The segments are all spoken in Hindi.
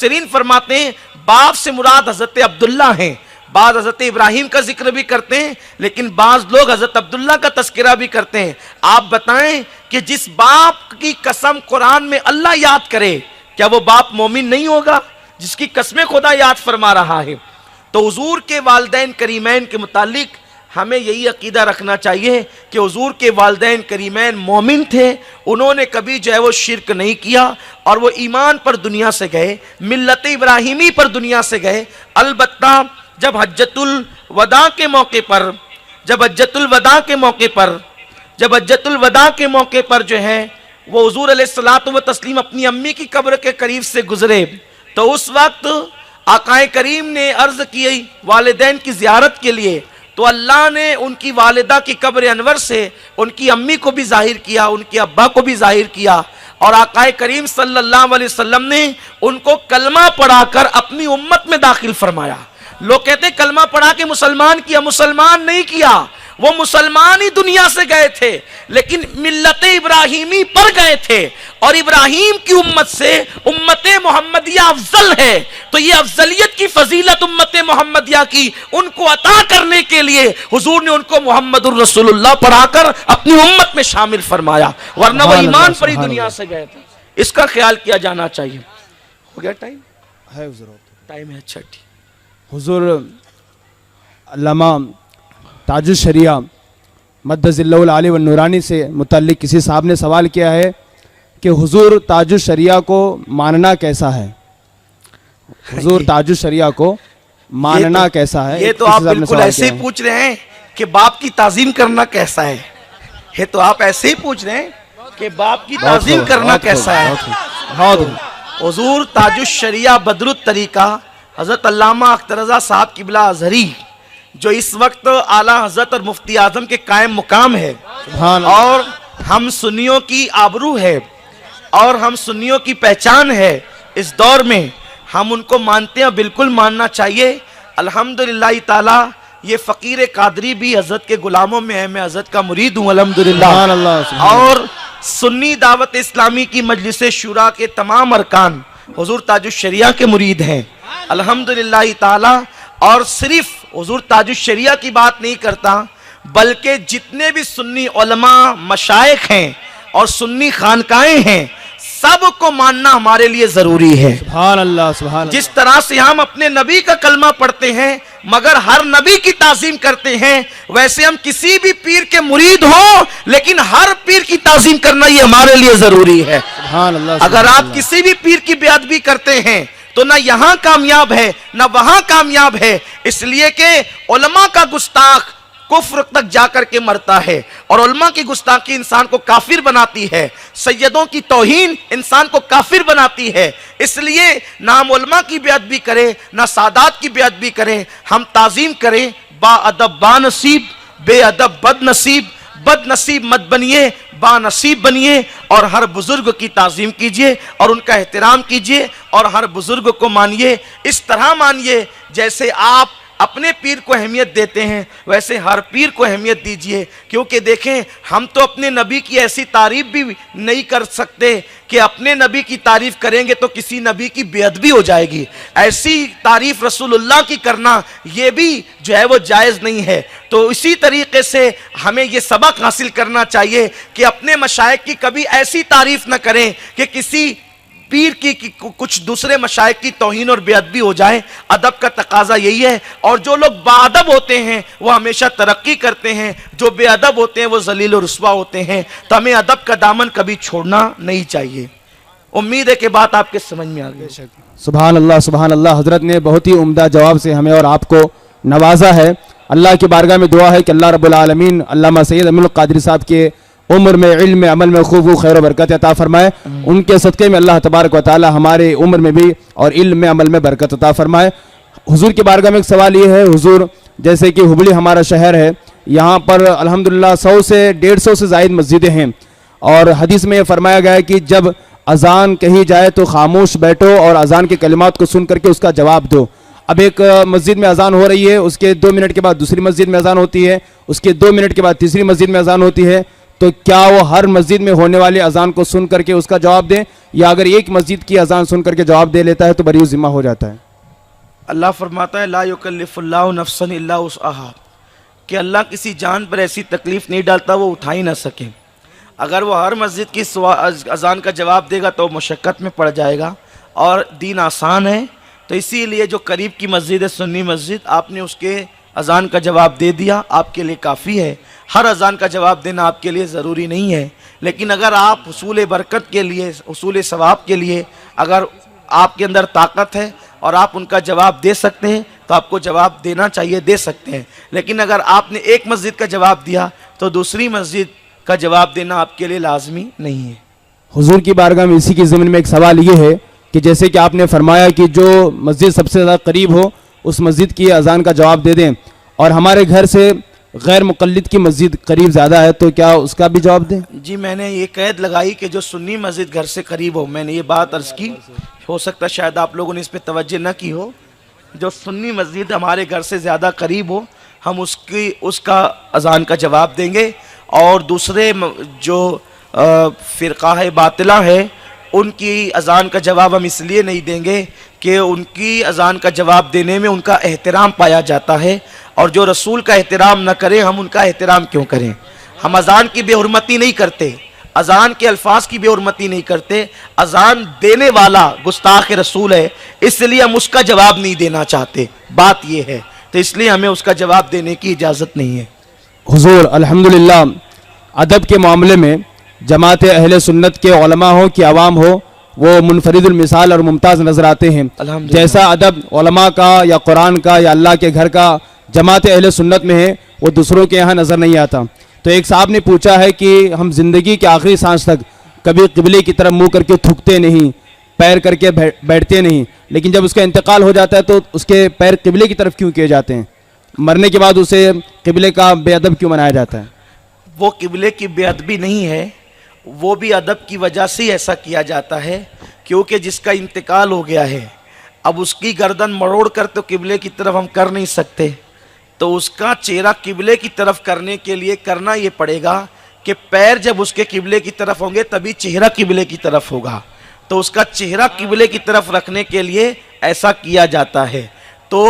मुफस्सिरीन फरमाते हैं बाप से मुराद हजरत अब्दुल्ला हैं, बाद हजरत इब्राहिम का जिक्र भी करते हैं, लेकिन बाज लोग हजरत अब्दुल्ला का तस्करा भी करते हैं। आप बताएं कि जिस बाप की कसम कुरान में अल्लाह याद करे, क्या वो बाप मोमिन नहीं होगा जिसकी कसमें खुदा याद फरमा रहा है? तो हुजूर के वालिदैन करीमैन के मुतालिक हमें यही अकीदा रखना चाहिए कि हुजूर के वालिदैन करीमैन मोमिन थे, उन्होंने कभी जो है वो शिरक नहीं किया और वो ईमान पर दुनिया से गए, मिल्लत इब्राहिमी पर दुनिया से गए। अलबत्ता जब हज्जतुल वदा के मौके पर जब हज्जतुल वदा के मौके पर जो है वो हुजूर अलैहिस्सलातु व तस्लीम अपनी अम्मी की कब्र के करीब से गुजरे, तो उस वक्त आकाए करीम ने अर्ज की वालिदैन की ज़ियारत के लिए, तो अल्लाह ने उनकी वालिदा की कब्र अनवर से उनकी अम्मी को भी जाहिर किया, उनके अब्बा को भी जाहिर किया, और आकाए करीम सल्लल्लाहु अलैहि वसल्लम ने उनको कलमा पढ़ाकर अपनी उम्मत में दाखिल फरमाया। लोग कहते कलमा पढ़ा के मुसलमान किया, मुसलमान नहीं किया, वो मुसलमान ही दुनिया से गए थे, लेकिन मिल्लत इब्राहिमी पर गए थे, और इब्राहिम की उम्मत से उम्मत मोहम्मदिया अफजल है। तो ये अफजलियत की फजीलत उम्मत मोहम्मदिया की उनको अता करने के लिए हुजूर ने उनको मुहम्मदुर रसूलुल्लाह पढ़ाकर अपनी उम्मत में शामिल फरमाया, वरना वो ईमान पर ही दुनिया से गए थे। इसका ख्याल किया जाना चाहिए। हो गया टाइम है हुजूर? टाइम है, अच्छा ठीक। हुजूर अल्लामा ताजुश शरिया मद्दज़िल्लहुल आली व नूरानी से मुतल्लिक किसी साहब ने सवाल किया है कि हुजूर ताजुश शरिया को मानना कैसा है? हुजूर ताजुश शरिया को मानना कैसा है? ये तो आप बिल्कुल ऐसे ही पूछ रहे हैं कि बाप की ताजीम करना कैसा है। ये तो आप ऐसे ही पूछ रहे हैं कि बाप की ताजीम करना कैसा है। हुजूर ताजुश शरिया बदरुत तरीका हजरत अल्लामा अख्तर रज़ा साहब किबला अज़हरी, जो इस वक्त आला हजरत और मुफ्ती आजम के कायम मुकाम है, और हम सुन्नियों की आबरू है और हम सुन्नियों की पहचान है, इस दौर में हम उनको मानते हैं, बिल्कुल मानना चाहिए। अल्हम्दुलिल्लाह ताला ये फ़कीर कादरी भी हजरत के गुलामों में है, मैं हजरत का मुरीद हूँ अल्हम्दुलिल्लाह। और सुन्नी दावत इस्लामी की मजलिस शुरा के तमाम अरकान हुजूर ताजुश शरिया के मुरीद हैं अल्हम्दुलिल्लाह ताला। और सिर्फ हुजूर ताजुश शरिया की बात नहीं करता, बल्कि जितने भी सुन्नी उलमा मशाइख हैं और सुन्नी खानकाएं हैं, सबको मानना हमारे लिए जरूरी है। सुभान अल्लाह, सुभान अल्लाह। जिस तरह से हम अपने नबी का कलमा पढ़ते हैं मगर हर नबी की ताजीम करते हैं, वैसे हम किसी भी पीर के मुरीद हो, लेकिन हर पीर की ताजीम करना ये हमारे लिए जरूरी है। सुभान अल्लाह। अगर आप किसी भी पीर की बेअदबी करते हैं तो ना यहाँ कामयाब है ना वहां कामयाब है, इसलिए कि उलमा का गुस्ताख कुफ्र तक जाकर के मरता है और उलमा की गुस्ताखी इंसान को काफिर बनाती है, सैयदों की तौहीन इंसान को काफिर बनाती है। इसलिए ना हम उलमा की बेअदबी करें ना सादात की बेअदबी करें, हम ताजीम करें बाअदब बानसीब, बेअदब बदनसीब, बदनसीब मत बनिए, बानसीब बनिए, और हर बुजुर्ग की ताजीम कीजिए और उनका एहतराम कीजिए और हर बुजुर्ग को मानिए। इस तरह मानिए जैसे आप अपने पीर को अहमियत देते हैं, वैसे हर पीर को अहमियत दीजिए। क्योंकि देखें, हम तो अपने नबी की ऐसी तारीफ भी नहीं कर सकते कि अपने नबी की तारीफ करेंगे तो किसी नबी की बेअदबी हो जाएगी। ऐसी तारीफ रसूलुल्लाह की करना ये भी जो है वो जायज़ नहीं है। तो इसी तरीके से हमें ये सबक हासिल करना चाहिए कि अपने मशाइख की कभी ऐसी तारीफ ना करें कि किसी पीर की कुछ दूसरे मशाइख की तौहीन और बेअदबी हो जाए। अदब का तकाजा यही है, और जो लोग बाअदब होते हैं वो हमेशा तरक्की करते हैं, जो बेअदब होते हैं वो जलील और रुस्वा होते हैं। तो हमें अदब का दामन कभी छोड़ना नहीं चाहिए। उम्मीद है कि बात आपके समझ में आ गई। सुभान अल्लाह, सुभान अल्लाह। हजरत ने बहुत ही उम्दा जवाब से हमें और आपको नवाजा है। अल्लाह की बारगाह में दुआ है कि अल्लाह रब्बुल आलमीन अल्लामा सैयद अमीनुल कादरी साहब के उम्र में, इल्म में, अमल में खूब खैर और बरकत अता फरमाए। उनके सदक़े में अल्लाह तबारक व तआला हमारे उम्र में भी और इल्म में, अमल में बरकत अता फरमाए। हुजूर की बारगाह में एक सवाल ये है, हुजूर जैसे कि हुबली हमारा शहर है, यहाँ पर अल्हम्दुलिल्लाह 100 से 150 से ज़ायद मस्जिदें हैं, और हदीस में ये फरमाया गया है कि जब अजान कही जाए तो खामोश बैठो और अजान के कलिमात को सुन करके उसका जवाब दो। अब एक मस्जिद में अजान हो रही है, उसके 2 मिनट के बाद दूसरी मस्जिद में अजान होती है, उसके 2 मिनट के बाद तीसरी मस्जिद में अजान होती है। तो क्या वो हर मस्जिद में होने वाली अजान को सुन करके उसका जवाब दें, या अगर एक मस्जिद की अजान सुन करके जवाब दे लेता है तो बरी जिम्मा हो जाता है? अल्लाह फरमाता है ला युकल्लिफुल्लाहु नफ्सन इल्ला वुसअहा, कि अल्लाह किसी जान पर ऐसी तकलीफ नहीं डालता वो उठा ही ना सके। अगर वो हर मस्जिद की अजान का जवाब देगा तो मुशक्क़त में पड़ जाएगा, और दीन आसान है। तो इसीलिए जो करीब की मस्जिद है सुन्नी मस्जिद, आपने उसके अजान का जवाब दे दिया, आपके लिए काफ़ी है। हर अजान का जवाब देना आपके लिए ज़रूरी नहीं है, लेकिन अगर आप हुसूल बरकत के लिए, हुसूल सवाब के लिए अगर आपके अंदर ताकत है और आप उनका जवाब दे सकते हैं तो आपको जवाब देना चाहिए, दे सकते हैं। लेकिन अगर आपने एक मस्जिद का जवाब दिया तो दूसरी मस्जिद का जवाब देना आपके लिए लाजमी नहीं है। हुजूर की बारगाह में इसी की ज़मीन में एक सवाल ये है कि जैसे कि आपने फरमाया कि जो मस्जिद सबसे ज़्यादा करीब हो उस मस्जिद की अजान का जवाब दे दें, और हमारे घर से गैर मुक़ल्लिद की मस्जिद करीब ज़्यादा है, तो क्या उसका भी जवाब दें? जी, मैंने ये कैद लगाई कि जो सुन्नी मस्जिद घर से करीब हो, मैंने ये बात अर्ज़ की, हो सकता शायद आप लोगों ने इस पर तवज्जो न की हो। जो सुन्नी मस्जिद हमारे घर से ज़्यादा करीब हो, हम उसका अजान का जवाब देंगे, और दूसरे जो फ़िरक़ा है बातिला है उनकी अजान का जवाब हम इसलिए नहीं देंगे कि उनकी अजान का जवाब देने में उनका एहतराम पाया जाता है, और जो रसूल का एहतराम न करें हम उनका एहतराम क्यों करें। हम अजान की बेहुरमती नहीं करते, अजान के अल्फाज की बेहुरमती नहीं करते। अजान देने वाला गुस्ताख रसूल है, इसलिए हम उसका जवाब नहीं देना चाहते, बात यह है। तो इसलिए हमें उसका जवाब देने की इजाज़त नहीं है। हुजूर अल्हम्दुलिल्लाह अदब के मामले में जमात अहले सुन्नत के उलमा हो कि अवाम हो, वो मुनफरिदुल मिसाल और मुमताज़ नज़र आते हैं। जैसा अदब उलमा का या कुरान का या अल्लाह के घर का जमात अहले सुन्नत में है वो दूसरों के यहाँ नज़र नहीं आता। तो एक साहब ने पूछा है कि हम ज़िंदगी के आखिरी सांस तक कभी क़िबले की तरफ मुँह करके थूकते नहीं, पैर करके बैठते नहीं, लेकिन जब उसका इंतकाल हो जाता है तो उसके पैर क़िबले की तरफ क्यों किए जाते हैं? मरने के बाद उसे क़िबले का बेअदब क्यों बनाया जाता है? वो क़िबले की बेअदबी नहीं है, वो भी अदब की वजह से ही ऐसा किया जाता है, क्योंकि जिसका इंतकाल हो गया है अब उसकी गर्दन मरोड़ कर तो क़िबले की तरफ हम कर नहीं सकते, तो उसका चेहरा क़िबले की तरफ करने के लिए करना ये पड़ेगा कि पैर जब उसके क़िबले की तरफ होंगे तभी चेहरा क़िबले की तरफ होगा। तो उसका चेहरा क़िबले की तरफ रखने के लिए ऐसा किया जाता है। तो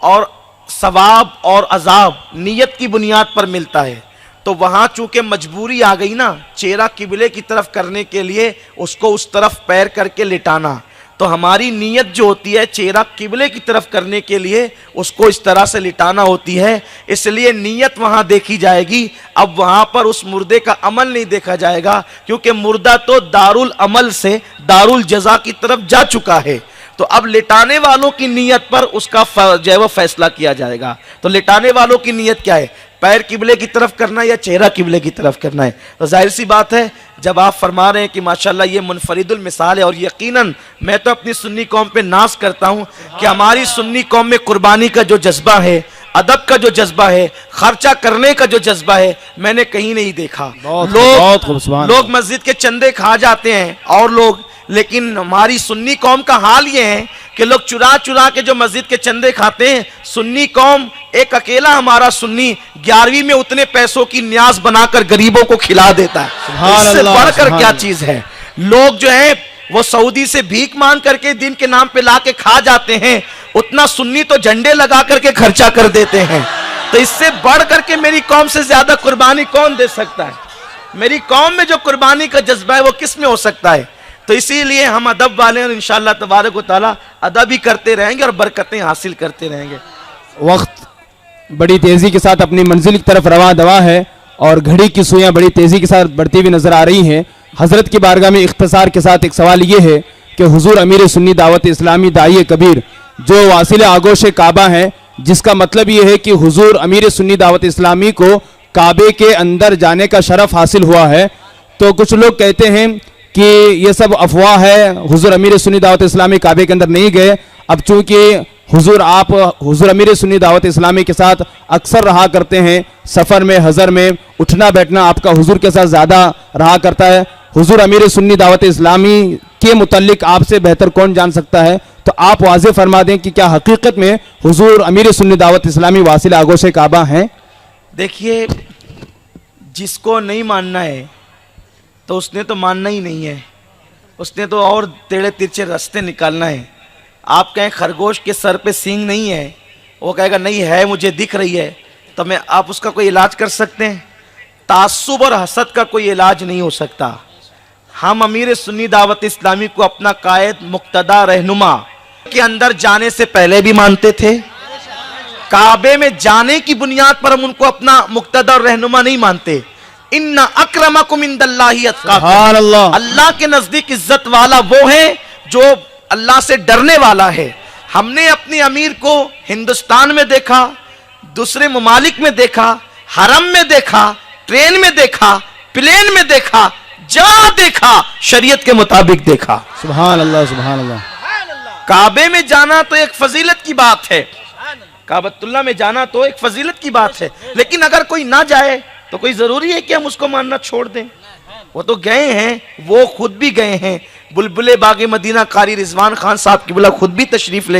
और सवाब और अजाब नीयत की बुनियाद पर मिलता है, तो वहाँ चूँकि मजबूरी आ गई ना चेहरा क़िबले की तरफ करने के लिए, उसको उस तरफ पैर करके लिटाना, तो हमारी नीयत जो होती है चेहरा क़िबले की तरफ करने के लिए उसको इस तरह से लिटाना होती है, इसलिए नीयत वहाँ देखी जाएगी। अब वहाँ पर उस मुर्दे का अमल नहीं देखा जाएगा, क्योंकि मुर्दा तो दारुल अमल से दारुल जज़ा की तरफ जा चुका है। तो अब लिटाने वालों की नीयत पर उसका जो है वो फैसला किया जाएगा। तो लिटाने वालों की नीयत क्या है, पैर क़िबले की तरफ करना है या चेहरा क़िबले की तरफ करना है? तो जाहिर सी बात है जब आप फरमा रहे हैं कि माशाल्लाह ये मुनफरिदुल मिसाल है, और यकीनन मैं तो अपनी सुन्नी कौम पे नाज करता हूँ कि हमारी सुन्नी कौम में कुर्बानी का जो जज्बा है, अदब का जो जज्बा है, खर्चा करने का जो जज्बा है, मैंने कहीं नहीं देखा। लोग मस्जिद के चंदे खा जाते हैं और लोग, लेकिन हमारी सुन्नी कौम का हाल ये है कि लोग चुरा चुरा के जो मस्जिद के चंदे खाते हैं। सुन्नी कौम एक अकेला हमारा सुन्नी 11वीं में उतने पैसों की न्याज बनाकर गरीबों को खिला देता है। इससे बढ़कर क्या चीज है? लोग जो है वो सऊदी से भीख मांग करके दिन के नाम पे ला के खा जाते हैं, उतना सुन्नी तो झंडे लगा करके खर्चा कर देते हैं। तो इससे बढ़ करके मेरी कौम से ज्यादा कुर्बानी कौन दे सकता है? मेरी कौम में जो कुर्बानी का जज्बा है वो किस में हो सकता है? तो इसीलिए हम अदब वाले हैं और इंशाअल्लाह तबारक व तआला अदब ही करते रहेंगे और बरकतें हासिल करते रहेंगे। वक्त बड़ी तेज़ी के साथ अपनी मंजिल की तरफ रवा दवा है और घड़ी की सुइयां बड़ी तेज़ी के साथ बढ़ती हुई नज़र आ रही हैं। हज़रत की बारगाह में इख्तिसार के साथ एक सवाल ये है कि हुजूर अमीर सुन्नी दावत इस्लामी दाई कबीर जो वासिल आगोश काबा हैं, जिसका मतलब ये है कि हुजूर अमीर सुन्नी दावत इस्लामी को काबे के अंदर जाने का शरफ हासिल हुआ है, तो कुछ लोग कहते हैं कि ये सब अफवाह है, हुजूर अमीर सुन्नी दावत इस्लामी काबे के अंदर नहीं गए। अब चूंकि हुजूर अमीर सुन्नी दावत इस्लामी के साथ अक्सर रहा करते हैं, सफ़र में हज़र में उठना बैठना आपका हुजूर के साथ ज़्यादा रहा करता है, हुजूर अमीर सुन्नी दावत इस्लामी के मुतल्लिक आपसे बेहतर कौन जान सकता है? तो आप वाज़े फरमा दें कि क्या हकीकत में हुजूर अमीर सुन्नी दावत इस्लामी वासिल आगोश काबा हैं? देखिए, जिसको नहीं मानना है तो उसने तो मानना ही नहीं है, उसने तो और टेढ़े तिरछे रास्ते निकालना है। आप कहें खरगोश के सर पे सींग नहीं है, वो कहेगा नहीं है, मुझे दिख रही है, तो मैं आप उसका कोई इलाज कर सकते हैं? तासुब और हसद का कोई इलाज नहीं हो सकता। हम अमीर सुन्नी दावत इस्लामी को अपना कायद मुक्तदा रहनुमा के अंदर जाने से पहले भी मानते थे। काबे में जाने की बुनियाद पर हम उनको अपना मुक्तदा और रहनुमा नहीं मानते। इन्ना अक्रमकुम इंदल्लाहि अत्काकुम, सुभान अल्लाह। अल्लाह के नजदीक इज्जत वाला वो है जो अल्लाह से डरने वाला है। हमने अपने अमीर को हिंदुस्तान में देखा, दूसरे ममालिक में देखा, हरम में देखा, ट्रेन में देखा, प्लेन में देखा, जहां देखा शरीयत के मुताबिक देखा। सुभान अल्लाह, सुभान अल्लाह। काबे में जाना तो एक फजीलत की बात है, काबतुल्लाह में जाना तो एक फजीलत की बात है, लेकिन अगर कोई ना जाए तो कोई जरूरी है कि हम उसको मानना छोड़ दें? वो तो गए हैं, वो खुद भी गए हैं। बुलबुले बागे मदीना कारी रिजवान खान साहब की बुला खुद भी तशरीफ ले